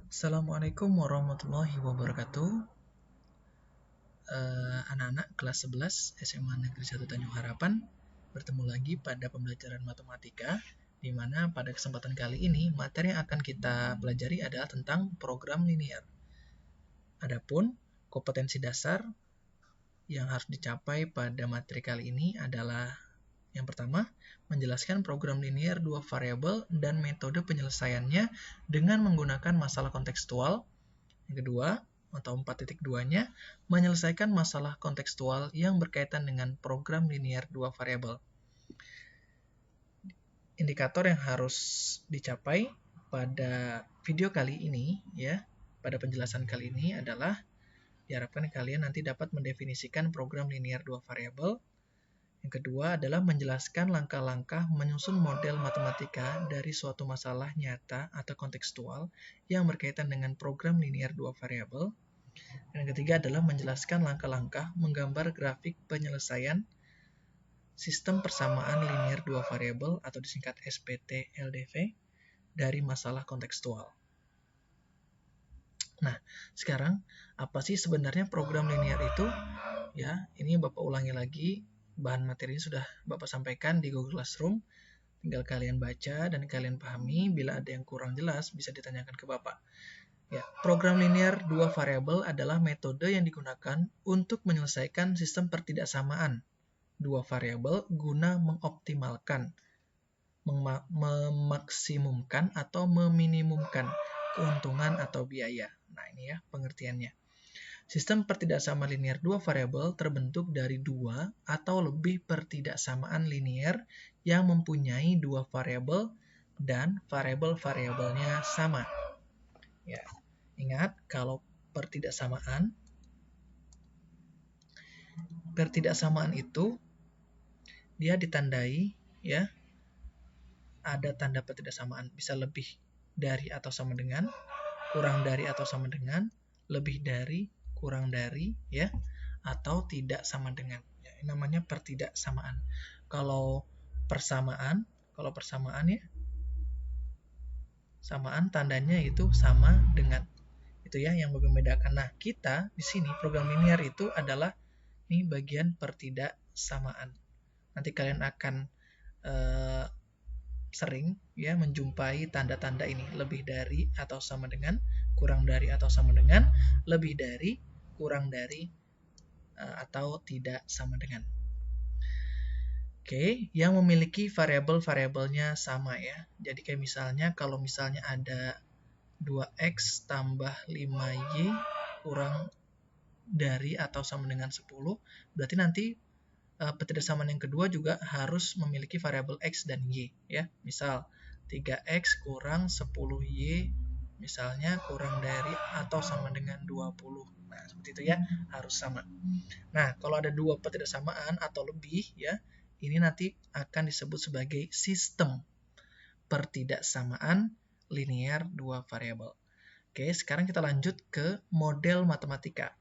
Assalamualaikum warahmatullahi wabarakatuh. Anak-anak kelas 11 SMA Negeri 1 Tanjung Harapan, bertemu lagi pada pembelajaran matematika, di mana pada kesempatan kali ini materi yang akan kita pelajari adalah tentang program linear. Adapun kompetensi dasar yang harus dicapai pada materi kali ini adalah yang pertama, menjelaskan program linear dua variabel dan metode penyelesaiannya dengan menggunakan masalah kontekstual. Yang kedua, atau 4.2-nya, menyelesaikan masalah kontekstual yang berkaitan dengan program linear dua variabel. Indikator yang harus dicapai pada video kali ini, ya, pada penjelasan kali ini adalah diharapkan kalian nanti dapat mendefinisikan program linear dua variabel. Yang kedua adalah menjelaskan langkah-langkah menyusun model matematika dari suatu masalah nyata atau kontekstual yang berkaitan dengan program linear dua variabel. Dan yang ketiga adalah menjelaskan langkah-langkah menggambar grafik penyelesaian sistem persamaan linear dua variabel atau disingkat SPT-LDV dari masalah kontekstual. Nah, sekarang apa sih sebenarnya program linear itu? Ya, ini Bapak ulangi lagi. Bahan materinya sudah Bapak sampaikan di Google Classroom. Tinggal kalian baca dan kalian pahami. Bila ada yang kurang jelas, bisa ditanyakan ke Bapak. Ya, program linear dua variabel adalah metode yang digunakan untuk menyelesaikan sistem pertidaksamaan dua variabel guna mengoptimalkan, memaksimumkan atau meminimumkan keuntungan atau biaya. Nah, ini ya pengertiannya. Sistem pertidaksamaan linear dua variabel terbentuk dari dua atau lebih pertidaksamaan linear yang mempunyai dua variabel dan variabel-variabelnya sama. Ya, ingat kalau pertidaksamaan itu dia ditandai, ya, ada tanda pertidaksamaan, bisa lebih dari atau sama dengan, kurang dari atau sama dengan, lebih dari, kurang dari, ya, atau tidak sama dengan. Ya, ini namanya pertidaksamaan. Kalau persamaan ya, samaan tandanya itu sama dengan. Itu ya yang membedakan. Nah, kita di sini program linear itu adalah ini bagian pertidaksamaan. Nanti kalian akan sering ya menjumpai tanda-tanda ini, lebih dari atau sama dengan, kurang dari atau sama dengan, lebih dari, kurang dari, atau tidak sama dengan. Oke, yang memiliki variabel-variabelnya sama ya. Jadi kayak misalnya kalau misalnya ada 2x tambah 5y kurang dari atau sama dengan 10, berarti nanti pertidaksamaan yang kedua juga harus memiliki variabel x dan y ya. Misal 3x kurang 10y misalnya kurang dari atau sama dengan 20. Nah, seperti itu ya, harus sama. Nah, kalau ada dua pertidaksamaan atau lebih ya, ini nanti akan disebut sebagai sistem pertidaksamaan linear dua variabel. Oke, sekarang kita lanjut ke model matematika.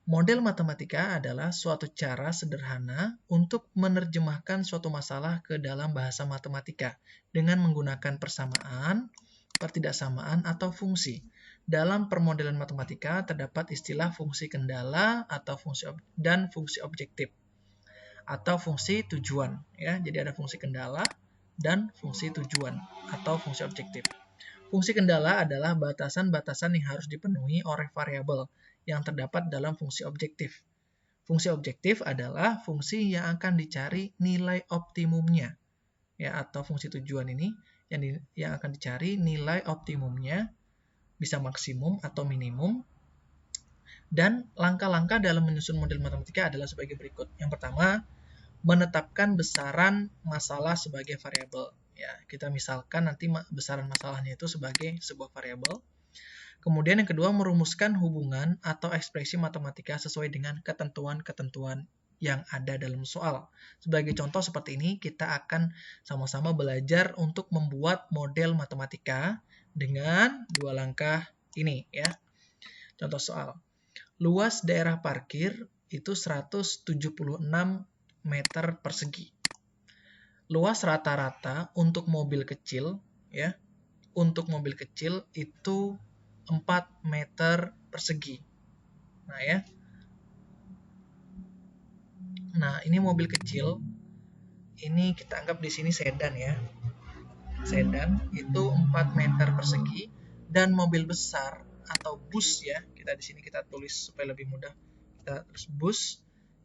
Model matematika adalah suatu cara sederhana untuk menerjemahkan suatu masalah ke dalam bahasa matematika dengan menggunakan persamaan, pertidaksamaan, atau fungsi. Dalam permodelan matematika terdapat istilah fungsi kendala atau fungsi objektif atau fungsi tujuan ya. Jadi ada fungsi kendala dan fungsi tujuan atau fungsi objektif. Fungsi kendala adalah batasan-batasan yang harus dipenuhi oleh variabel yang terdapat dalam fungsi objektif. Fungsi objektif adalah fungsi yang akan dicari nilai optimumnya. Ya, atau fungsi tujuan ini yang akan dicari nilai optimumnya, bisa maksimum atau minimum. Dan langkah-langkah dalam menyusun model matematika adalah sebagai berikut. Yang pertama, menetapkan besaran masalah sebagai variabel. Ya, kita misalkan nanti besaran masalahnya itu sebagai sebuah variabel. Kemudian yang kedua, merumuskan hubungan atau ekspresi matematika sesuai dengan ketentuan-ketentuan yang ada dalam soal. Sebagai contoh seperti ini, kita akan sama-sama belajar untuk membuat model matematika dengan dua langkah ini ya. Contoh soal. Luas daerah parkir itu 176 meter persegi. Luas rata-rata untuk mobil kecil ya. Untuk mobil kecil itu 4 meter persegi. Nah ya. Nah, ini mobil kecil. Ini kita anggap di sini sedan ya. Sedan itu 4 meter persegi, dan mobil besar atau bus ya. Kita di sini kita tulis supaya lebih mudah. Kita tulis bus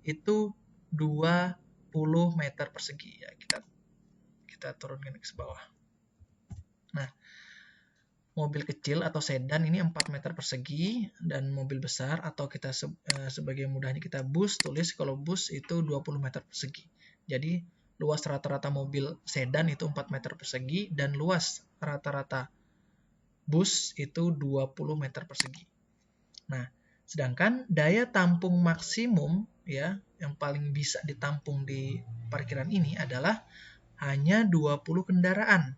itu 20 meter persegi ya. Kita turunkan ke bawah. Nah, mobil kecil atau sedan ini 4 meter persegi, dan mobil besar atau kita sebagai mudahnya kita bus, tulis kalau bus itu 20 meter persegi. Jadi luas rata-rata mobil sedan itu 4 meter persegi, dan luas rata-rata bus itu 20 meter persegi. Nah, sedangkan daya tampung maksimum ya yang paling bisa ditampung di parkiran ini adalah hanya 20 kendaraan.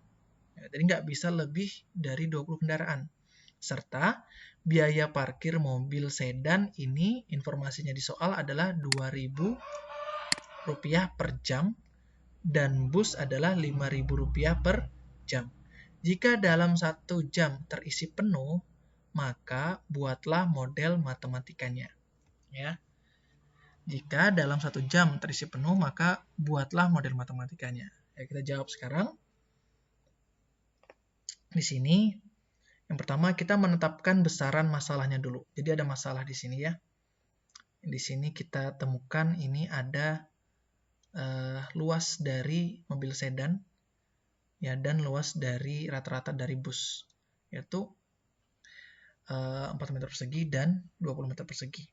Jadi nggak bisa lebih dari 20 kendaraan. Serta biaya parkir mobil sedan ini informasinya di soal adalah Rp2.000 per jam, dan bus adalah Rp5.000 per jam. Jika dalam 1 jam terisi penuh, maka buatlah model matematikanya. Ya. Jika dalam 1 jam terisi penuh, maka buatlah model matematikanya. Ya, kita jawab sekarang. Di sini, yang pertama kita menetapkan besaran masalahnya dulu. Jadi ada masalah di sini ya. Di sini kita temukan ini ada luas dari mobil sedan ya, dan luas dari rata-rata dari bus, yaitu 4 meter persegi dan 20 meter persegi.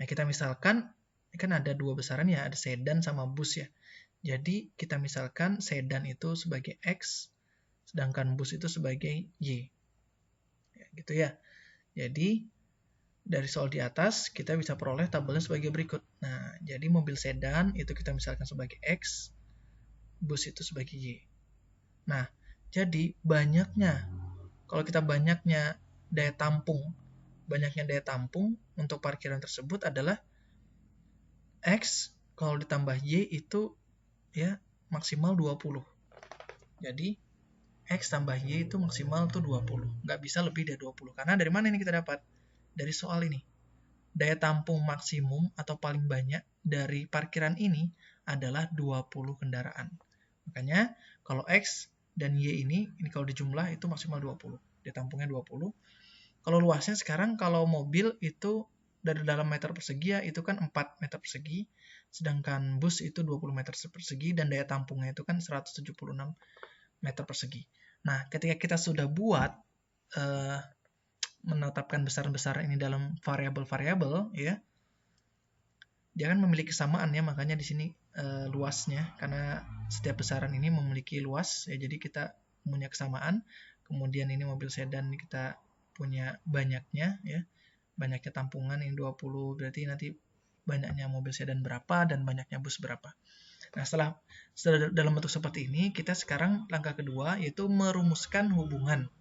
Nah, kita misalkan kan ada dua besaran ya, ada sedan sama bus ya. Jadi kita misalkan sedan itu sebagai X, sedangkan bus itu sebagai Y. Ya, gitu ya. Jadi dari soal di atas kita bisa peroleh tabelnya sebagai berikut. Nah, jadi mobil sedan itu kita misalkan sebagai X, bus itu sebagai Y. Nah, jadi banyaknya, kalau kita banyaknya daya tampung untuk parkiran tersebut adalah X kalau ditambah Y itu ya maksimal 20. Jadi X tambah Y itu maksimal tuh 20. Nggak bisa lebih dari 20. Karena dari mana ini kita dapat? Dari soal ini. Daya tampung maksimum atau paling banyak dari parkiran ini adalah 20 kendaraan. Makanya kalau X dan Y ini kalau dijumlah itu maksimal 20. Daya tampungnya 20. Kalau luasnya sekarang kalau mobil itu dari dalam meter persegi ya, itu kan 4 meter persegi. Sedangkan bus itu 20 meter persegi, dan daya tampungnya itu kan 176 meter persegi. Nah, ketika kita sudah buat menetapkan besaran-besaran ini dalam variabel-variabel ya, dia kan memiliki kesamaan ya, makanya di sini luasnya, karena setiap besaran ini memiliki luas ya, jadi kita punya kesamaan. Kemudian ini mobil sedan kita punya banyaknya ya, banyaknya tampungan ini 20, berarti nanti banyaknya mobil sedan berapa dan banyaknya bus berapa. Nah, setelah dalam bentuk seperti ini, kita sekarang langkah kedua yaitu merumuskan hubungan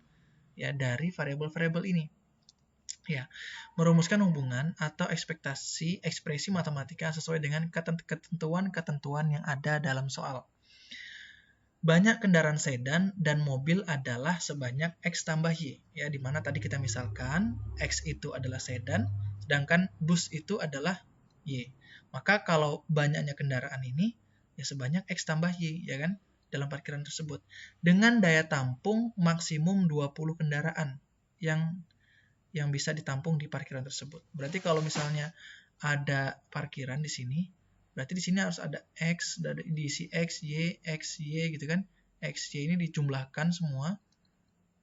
ya dari variabel-variabel ini. Ya, merumuskan hubungan atau ekspresi matematika sesuai dengan ketentuan-ketentuan yang ada dalam soal. Banyak kendaraan sedan dan mobil adalah sebanyak X tambah Y. Ya, di mana tadi kita misalkan X itu adalah sedan, sedangkan bus itu adalah Y. Maka kalau banyaknya kendaraan ini, ya sebanyak X tambah Y, ya kan, dalam parkiran tersebut. Dengan daya tampung maksimum 20 kendaraan yang bisa ditampung di parkiran tersebut. Berarti kalau misalnya ada parkiran di sini, berarti di sini harus ada X, diisi X, Y gitu kan. X, Y ini dijumlahkan semua.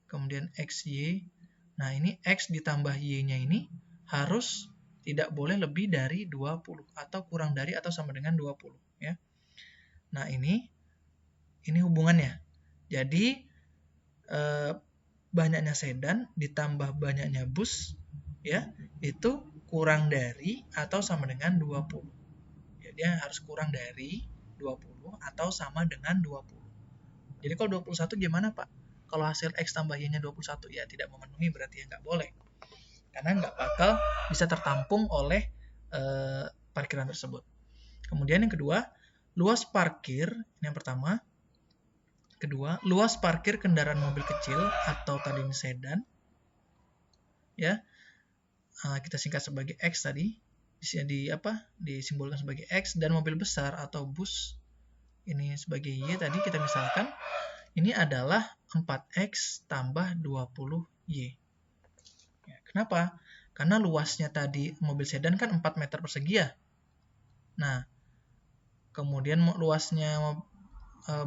Kemudian X, Y. Nah, ini X ditambah Y-nya ini harus tidak boleh lebih dari 20 atau kurang dari atau sama dengan 20 ya. Nah, ini hubungannya. Jadi banyaknya sedan ditambah banyaknya bus ya, itu kurang dari atau sama dengan 20. Dia harus kurang dari 20 atau sama dengan 20. Jadi kalau 21 gimana Pak? Kalau hasil X tambah Y-nya 21 ya tidak memenuhi, berarti ya nggak boleh. Karena nggak bakal bisa tertampung oleh parkiran tersebut. Kemudian yang kedua, luas parkir, ini yang pertama. Kedua, luas parkir kendaraan mobil kecil atau tadi ini sedan ya. Kita singkat sebagai X tadi, disimbolkan sebagai X, dan mobil besar atau bus ini sebagai Y tadi kita misalkan ini adalah 4X tambah 20Y. Ya, kenapa? Karena luasnya tadi mobil sedan kan 4 meter persegi ya. Nah, kemudian luasnya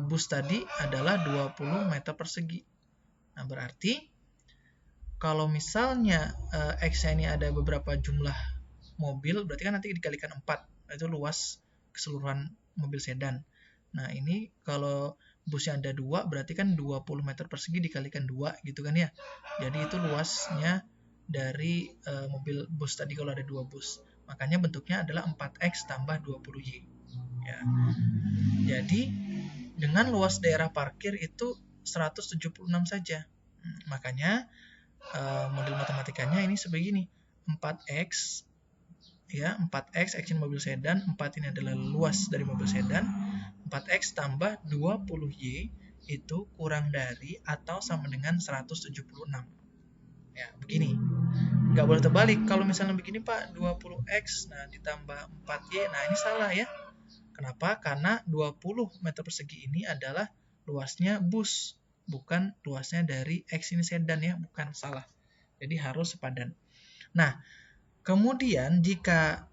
bus tadi adalah 20 meter persegi. Nah, berarti kalau misalnya X ini ada beberapa jumlah mobil, berarti kan nanti dikalikan 4. Itu luas keseluruhan mobil sedan. Nah, ini kalau busnya ada 2, berarti kan 20 meter persegi dikalikan 2 gitu kan ya. Jadi itu luasnya dari mobil bus tadi kalau ada 2 bus. Makanya bentuknya adalah 4X tambah 20Y. Ya. Jadi dengan luas daerah parkir itu 176 saja. Makanya model matematikanya ini sebegini. 4X ya, 4X X ini mobil sedan, 4 ini adalah luas dari mobil sedan. 4X tambah 20Y itu kurang dari atau sama dengan 176. Ya, begini. Nggak boleh terbalik. Kalau misalnya begini Pak, 20X nah ditambah 4Y, nah ini salah ya. Kenapa? Karena 20 meter persegi ini adalah luasnya bus, bukan luasnya dari X ini sedan ya, bukan, salah. Jadi harus sepadan. Nah, kemudian jika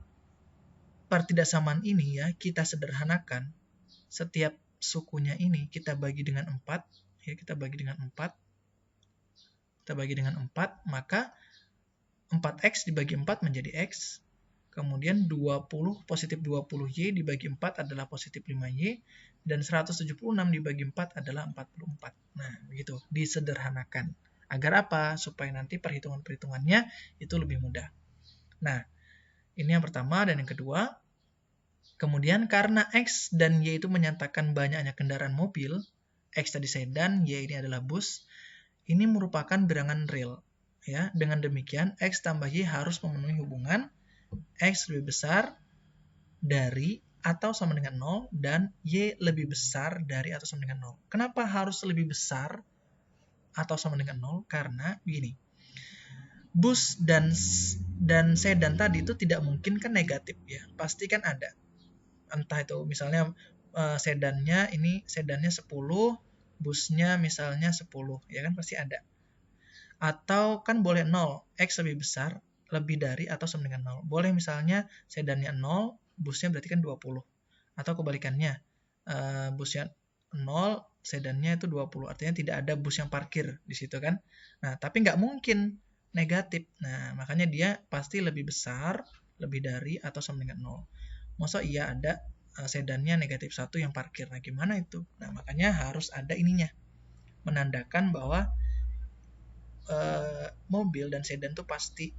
pertidaksamaan ini ya kita sederhanakan, setiap sukunya ini kita bagi dengan 4, ya kita bagi dengan 4. Kita bagi dengan 4, maka 4X dibagi 4 menjadi X. Kemudian 20 positif 20Y dibagi 4 adalah positif 5Y, dan 176 dibagi 4 adalah 44. Nah, begitu, disederhanakan. Agar apa? Supaya nanti perhitungan-perhitungannya itu lebih mudah. Nah, ini yang pertama, dan yang kedua, kemudian karena X dan Y itu menyatakan banyaknya kendaraan mobil, X tadi sedan, Y ini adalah bus, ini merupakan bilangan real. Ya, dengan demikian, X tambah Y harus memenuhi hubungan X lebih besar dari atau sama dengan 0 dan Y lebih besar dari atau sama dengan 0. Kenapa harus lebih besar atau sama dengan 0? Karena begini, bus dan sedan tadi itu tidak mungkin kan negatif ya, pasti kan ada. Entah itu misalnya sedannya 10, busnya misalnya 10, ya kan pasti ada. Atau kan boleh 0, X lebih besar, lebih dari atau sama dengan 0. Boleh misalnya sedannya 0, busnya berarti kan 20. Atau kebalikannya, busnya 0, sedannya itu 20. Artinya tidak ada bus yang parkir di situ kan. Nah, tapi nggak mungkin negatif. Nah, makanya dia pasti lebih besar, lebih dari atau sama dengan 0. Masa iya ada sedannya negatif 1 yang parkir. Nah, gimana itu? Nah, makanya harus ada ininya. Menandakan bahwa mobil dan sedan itu pasti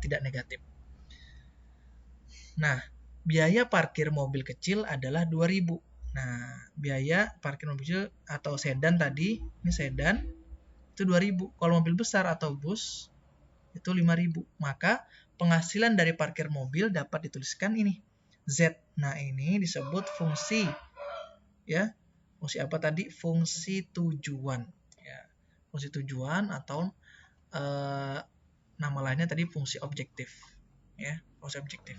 tidak negatif. Nah, biaya parkir mobil kecil adalah 2.000. Nah, biaya parkir mobil kecil atau sedan tadi, ini sedan, itu 2.000. Kalau mobil besar atau bus, itu 5.000. Maka penghasilan dari parkir mobil dapat dituliskan ini, Z. Nah, ini disebut fungsi. Ya, fungsi apa tadi? Fungsi tujuan. Ya, fungsi tujuan atau nama lainnya tadi fungsi objektif. Ya, fungsi objektif.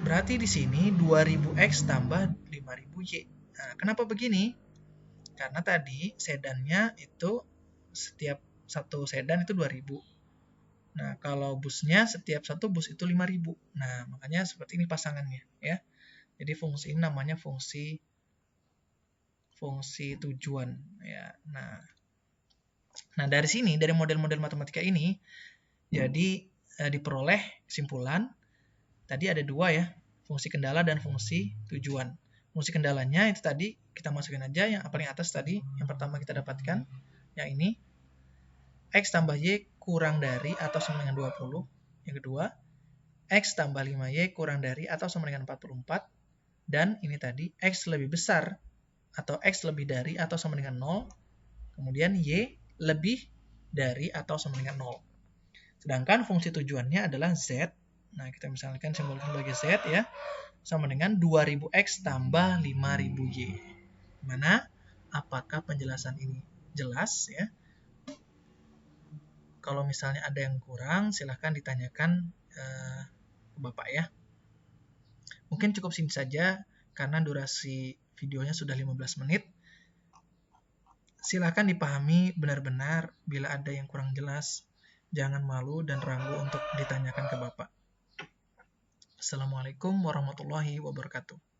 Berarti di sini 2000X tambah 5000Y. Nah, kenapa begini? Karena tadi sedannya itu setiap satu sedan itu 2000. Nah, kalau busnya setiap satu bus itu 5000. Nah, makanya seperti ini pasangannya ya. Jadi fungsi ini namanya fungsi tujuan ya. Nah, dari sini, dari model-model matematika ini, jadi diperoleh kesimpulan tadi ada dua ya, fungsi kendala dan fungsi tujuan. Fungsi kendalanya itu tadi kita masukin aja yang paling atas tadi, yang pertama kita dapatkan, yang ini X tambah Y kurang dari atau sama dengan 20. Yang kedua, X tambah 5Y kurang dari atau sama dengan 44. Dan ini tadi X lebih besar atau X lebih dari atau sama dengan 0. Kemudian Y lebih dari atau sama dengan 0. Sedangkan fungsi tujuannya adalah Z. Nah, kita misalkan simbolkan sebagai Z ya, sama dengan 2000X tambah 5000Y. Gimana? Apakah penjelasan ini jelas ya? Kalau misalnya ada yang kurang, silahkan ditanyakan ke Bapak ya. Mungkin cukup sini saja, karena durasi videonya sudah 15 menit. Silahkan dipahami benar-benar. Bila ada yang kurang jelas, jangan malu dan ragu untuk ditanyakan ke Bapak. Assalamualaikum warahmatullahi wabarakatuh.